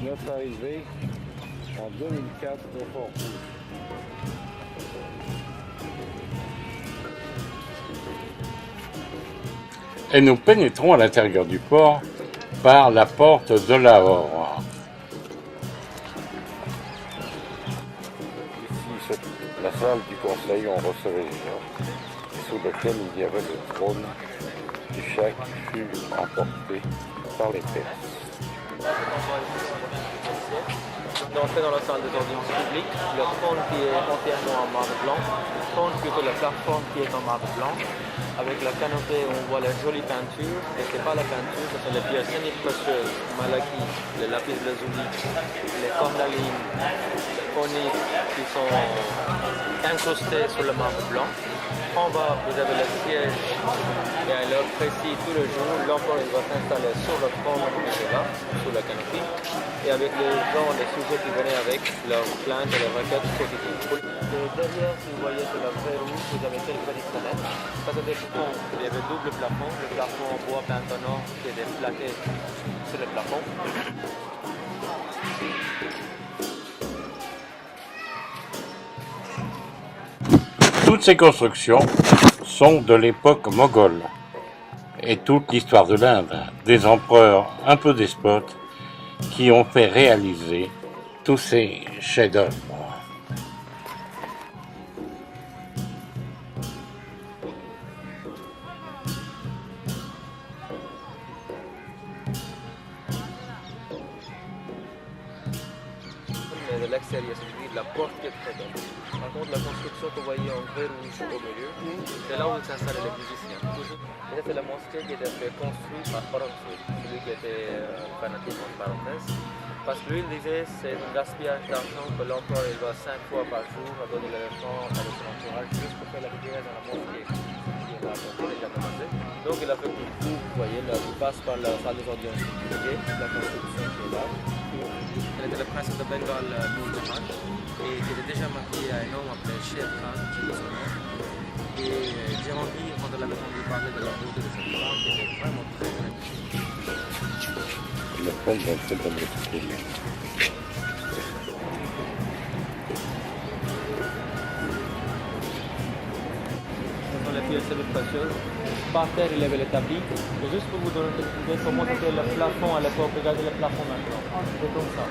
Notre arrivée en 2004 au Port-Rouge. Et nous pénétrons à l'intérieur du port par la porte de Lahore. Ici, c'est la salle du conseil où on recevait les gens, sous lequel il y avait le trône du Shah qui fut emporté par les Perses. D'entrer dans la salle des audiences publiques, le trône qui est entièrement en marbre blanc, le trône plutôt la plateforme qui est en marbre blanc, avec la canopée où on voit la jolie peinture, et ce n'est pas la peinture, ce sont les pierres semi-précieuses, malaki, les lapis lazuli, les cornalines, les onyx qui sont incrustés sur le marbre blanc. En bas, vous avez le siège et à l'heure précise tous les jours, l'empereur va s'installer sur le trône qui est là, sous la canopée, et avec les gens, les sujets qui venaient avec leurs plaintes et leurs requêtes quotidiennes. Et derrière, si vous voyez sur la vraie rouge, vous avez quelques petites fenêtres. Ça, c'est des plafonds. Il y avait double plafond, le plafond en bois peint en or qui est plaqué sur le plafond. Toutes ces constructions sont de l'époque moghole. Et toute l'histoire de l'Inde, des empereurs un peu despotes qui ont fait réaliser tous ces chefs-d'œuvre. De l'extérieur, c'est-à-dire la porte qui est très belle. Par contre, la construction que vous voyez en gris rouge au milieu, c'est là où s'installent les musiciens. Et c'est la mosquée qui était construite par Aurangzeb, celui qui était fanatique en parenthèse. Parce que lui, il disait c'est un gaspillage d'argent que l'empereur il va 5 fois par jour à donner l'argent à son entourage juste pour faire la prière dans la mosquée. Donc il a fait pour tout, vous voyez, là, il passe par la salle des audiences publiques, la construction qui est là. Elle était le prince de Bengale Noor Jahan et qui était déjà marié à un homme appelé Sher Khan, qui est son nom. Et Djahangir, quand elle avait entendu parler de la beauté de cette femme, qui était vraiment très très Le pont va être dans l'escalier. Ce sont les pièces précieuses. Par terre, il y avait le tapis. Et juste pour vous donner une idée comment c'était le plafond à l'époque, regardez le plafond maintenant. C'était comme ça.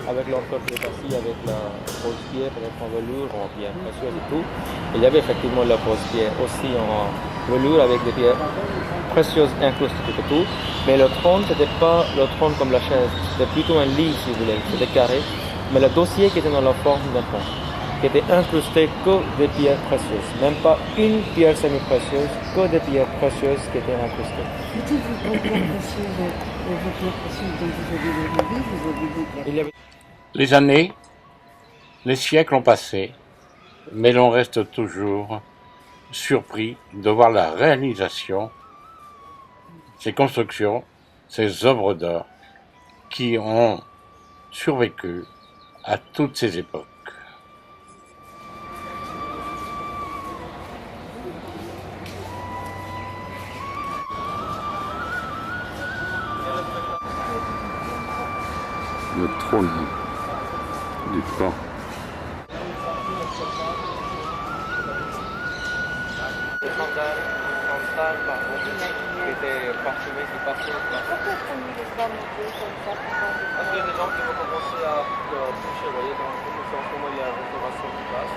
Avec l'encore qui est assis, avec la pose-pied, peut-être en velours, en pierre précieuse et tout. Et il y avait effectivement la pose-pied aussi en velours avec des pierres précieuses incrustées et tout. Mais le trône, c'était pas le trône comme la chaise. C'était plutôt un lit, si vous voulez. C'était carré. Mais le dossier qui était dans la forme d'un pont, qui était incrusté que des pierres précieuses, même pas une pierre semi-précieuse, que des pierres précieuses qui étaient incrustées. Toutes vos pierres précieuses dont vous avez rêvé, vous avez dit. Il y avait... Les années, les siècles ont passé, mais l'on reste toujours surpris de voir la réalisation, ces constructions, ces œuvres d'art qui ont survécu à toutes ces époques. Le trône du camp. Des sandales qui étaient parfumées, qui passaient. Pourquoi est-ce qu'on met les femmes comme ça? Parce qu'il y a des gens qui vont commencer à toucher, vous voyez, dans en ce moment il y a la restauration qui passe.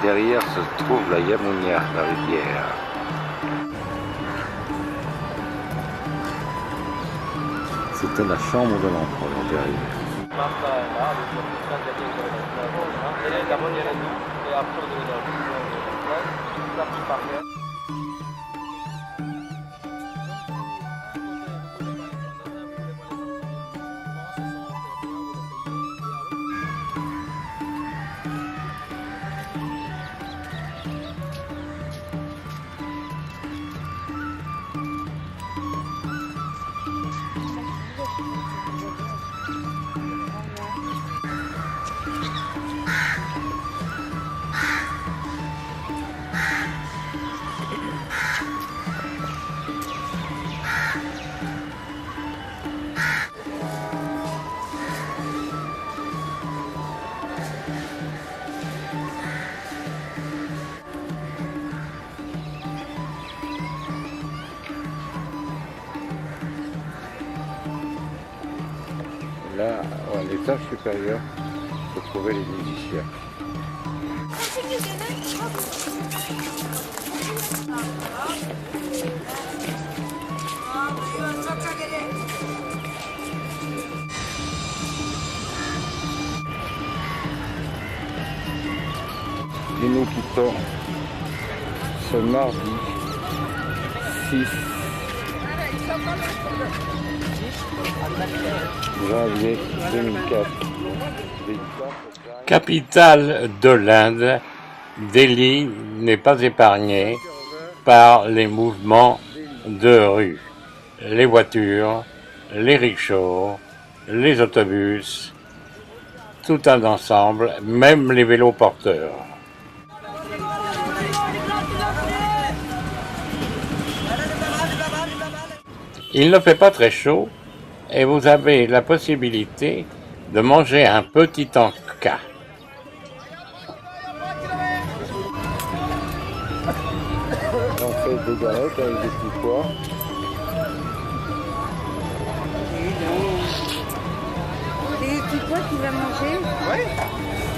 Derrière se trouve la Yamunia, la rivière. C'était la chambre de l'empereur derrière. Martha est là, avec le plus grand gâteau de la elle est d'abord il y a la nuit, et après on est dans la vie par terre. Là, à l'étage supérieur, se trouvaient les musiciens. Et nous quittons ce mardi 6 janvier 2004. Capitale de l'Inde, Delhi n'est pas épargnée par les mouvements de rue. Les voitures, les rickshaws, les autobus, tout un ensemble, même les vélos porteurs. Il ne fait pas très chaud et vous avez la possibilité de manger un petit encas. On fait des galettes avec des petits pois. Et tu quoi tu vas manger? Oui.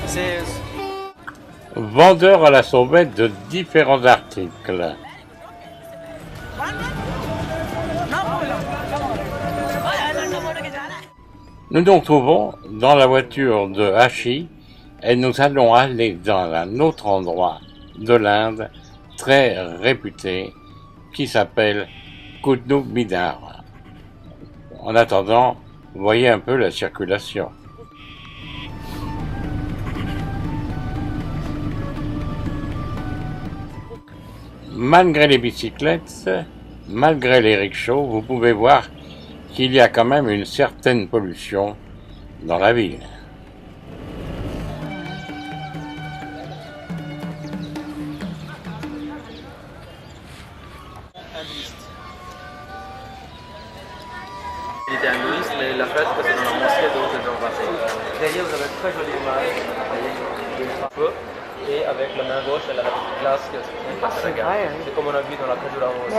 C'est Vendeur à la sauvette de différents articles. Nous nous retrouvons dans la voiture de Hachi et nous allons aller dans un autre endroit de l'Inde très réputé qui s'appelle Qutub Minar. En attendant, voyez un peu la circulation. Malgré les bicyclettes, malgré les rickshaws, vous pouvez voir qu'il y a quand même une certaine pollution dans la ville. Il était hindouiste, mais la fête, c'est dans la mosquée de Notre Dame. Derrière, vous avez une très jolie image d'un feu, et avec la main gauche, elle a la petite glace qui c'est vrai, oui. C'est comme on a vu dans la Khajuraho aussi.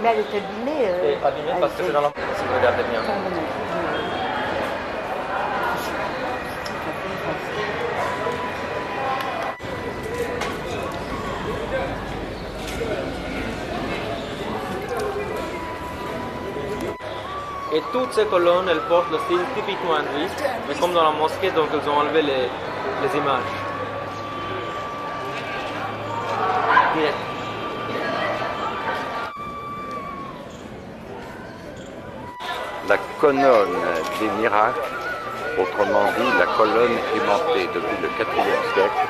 Mais elle est abîmée. Et abîmée parce que c'est dans la... Si vous regardez bien. Et toutes ces colonnes, elles portent le style typiquement hindouiste, mais comme dans la mosquée, donc elles ont enlevé les images. Direct. La colonne des miracles, autrement dit la colonne aimantée depuis le IVe siècle.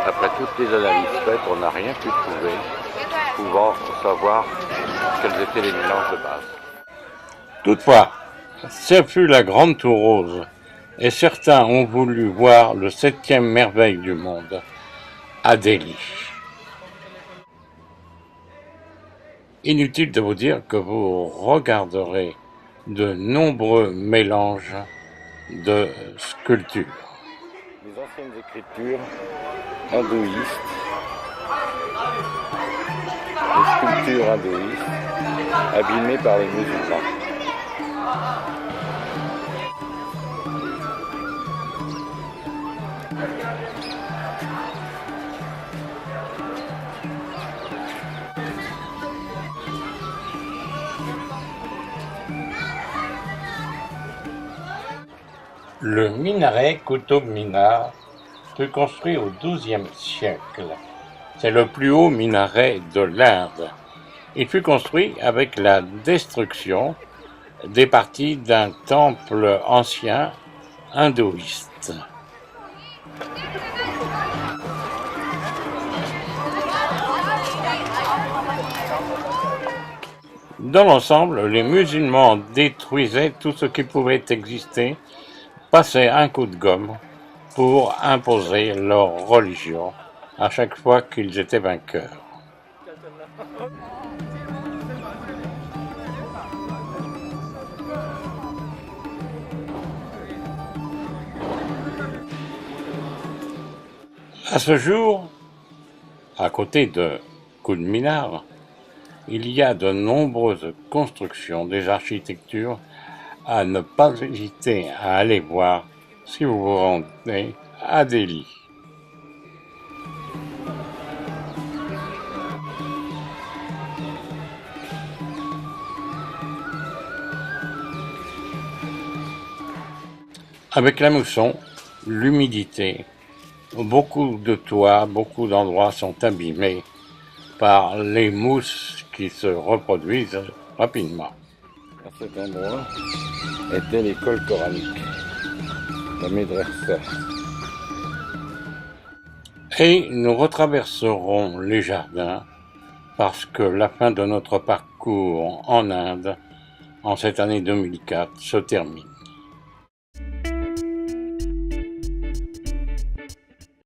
Après toutes les analyses faites, on n'a rien pu trouver pouvant savoir quels étaient les mélanges de base. Toutefois, ce fut la grande tour rose, et certains ont voulu voir le 7e merveille du monde, à Delhi. Inutile de vous dire que vous regarderez de nombreux mélanges de sculptures. Les anciennes écritures hindouistes, les sculptures hindouistes, abîmées par les musulmans. Le minaret Qutub Minar fut construit au XIIe siècle. C'est le plus haut minaret de l'Inde. Il fut construit avec la destruction des parties d'un temple ancien hindouiste. Dans l'ensemble, les musulmans détruisaient tout ce qui pouvait exister, passaient un coup de gomme pour imposer leur religion à chaque fois qu'ils étaient vainqueurs. À ce jour, à côté de Qutub Minar, il y a de nombreuses constructions, des architectures à ne pas hésiter à aller voir si vous vous rendez à Delhi. Avec la mousson, l'humidité, beaucoup de toits, beaucoup d'endroits sont abîmés par les mousses qui se reproduisent rapidement. À cet endroit était l'école coranique, la médressa. Et nous retraverserons les jardins parce que la fin de notre parcours en Inde, en cette année 2004, se termine.